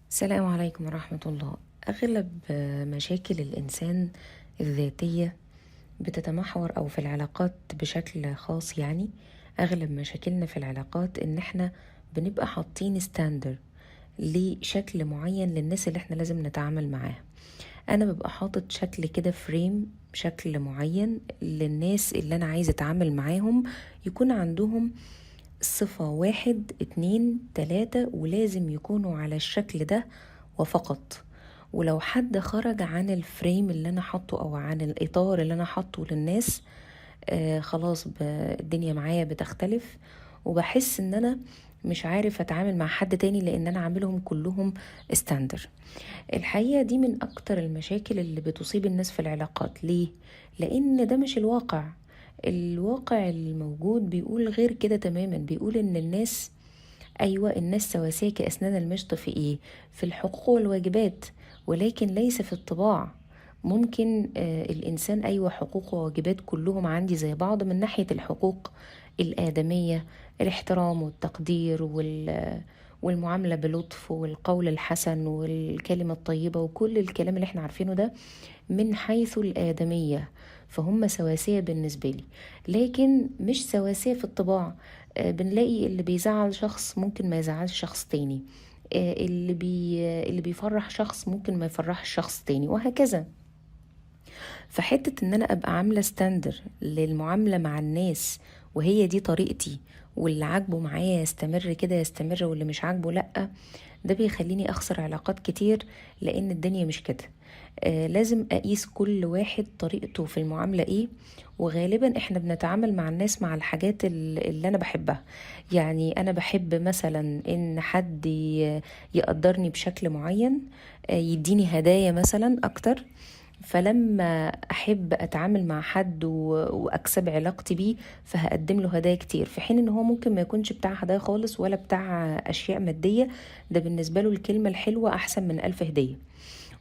السلام عليكم ورحمة الله. أغلب مشاكل الإنسان الذاتية بتتمحور أو في العلاقات بشكل خاص، يعني أغلب مشاكلنا في العلاقات إن إحنا بنبقى حاطين ستاندر لشكل معين للناس اللي إحنا لازم نتعامل معاها. أنا ببقى حاطط شكل كده، فريم، شكل معين للناس اللي أنا عايزة أتعامل معاهم، يكون عندهم صفة واحد اتنين تلاتة، ولازم يكونوا على الشكل ده وفقط. ولو حد خرج عن الفريم اللي انا حاطه او عن الاطار اللي انا حاطه للناس، خلاص الدنيا معايا بتختلف، وبحس ان انا مش عارف اتعامل مع حد تاني لان انا عاملهم كلهم ستاندر. الحقيقة دي من اكتر المشاكل اللي بتصيب الناس في العلاقات. ليه؟ لان ده مش الواقع. الواقع الموجود بيقول غير كده تماما، بيقول ان الناس، أيوة، الناس سواسية كأسنان المشط في إيه؟ في الحقوق والواجبات، ولكن ليس في الطباع. ممكن الإنسان، أيوة، حقوق وواجبات كلهم عندي زي بعض من ناحية الحقوق الآدمية، الاحترام والتقدير والمعاملة بلطف والقول الحسن والكلمة الطيبة وكل الكلام اللي احنا عارفينه ده من حيث الآدمية. فهم سواسية بالنسبة لي، لكن مش سواسية في الطباع. بنلاقي اللي بيزعل شخص ممكن ما يزعلش شخص تاني، اللي بيفرح شخص ممكن ما يفرحش شخص تاني، وهكذا. فحتة ان انا ابقى عاملة ستاندر للمعاملة مع الناس، وهي دي طريقتي، واللي عاجبه معايا يستمر كده يستمر، واللي مش عاجبه لأ، ده بيخليني اخسر علاقات كتير، لان الدنيا مش كده. لازم اقيس كل واحد طريقته في المعاملة ايه. وغالبا احنا بنتعامل مع الناس مع الحاجات اللي انا بحبها. يعني انا بحب مثلا ان حد يقدرني بشكل معين، يديني هدايا مثلا اكتر. فلما احب اتعامل مع حد واكسب علاقتي بيه، فهقدم له هدايا كتير، في حين ان هو ممكن ما يكونش بتاع هدايا خالص ولا بتاع اشياء مادية. ده بالنسبة له الكلمة الحلوة احسن من 1000 هدية.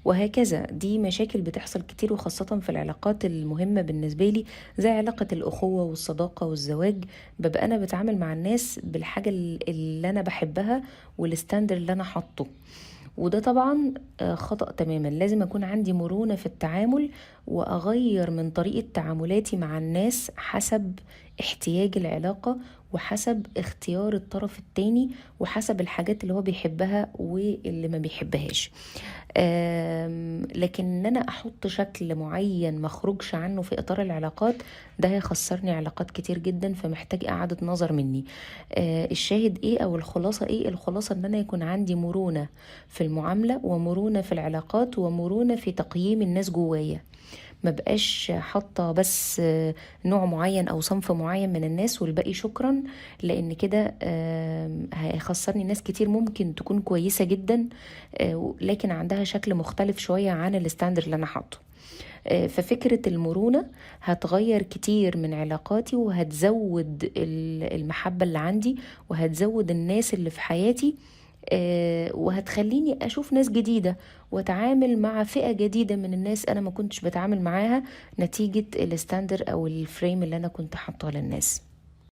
وهكذا. دي مشاكل بتحصل كتير، وخاصة في العلاقات المهمة بالنسبة لي، زي علاقة الأخوة والصداقة والزواج. ببقى أنا بتعامل مع الناس بالحاجة اللي أنا بحبها والستاندر اللي أنا حاطه. وده طبعا خطأ تماما. لازم أكون عندي مرونة في التعامل، وأغير من طريقة تعاملاتي مع الناس حسب احتياج العلاقة، وحسب اختيار الطرف التاني، وحسب الحاجات اللي هو بيحبها واللي ما بيحبهاش. لكن ان انا احط شكل معين ما اخرجش عنه في اطار العلاقات، ده هيخسرني علاقات كتير جدا، فمحتاج اعادة نظر مني. الشاهد ايه او الخلاصة ايه؟ الخلاصة ان انا يكون عندي مرونة في المعاملة، ومرونة في العلاقات، ومرونة في تقييم الناس جوايا. ما بقاش حاطه بس نوع معين او صنف معين من الناس والباقي شكرا، لان كده هيخسرني ناس كتير ممكن تكون كويسه جدا، لكن عندها شكل مختلف شويه عن الستاندر اللي انا حاطه. ففكرة المرونة هتغير كتير من علاقاتي، وهتزود المحبة اللي عندي، وهتزود الناس اللي في حياتي، وهتخليني أشوف ناس جديدة، وأتعامل مع فئة جديدة من الناس أنا ما كنتش بتعامل معاها، نتيجة الستاندر أو الفريم اللي أنا كنت حاطاه للناس.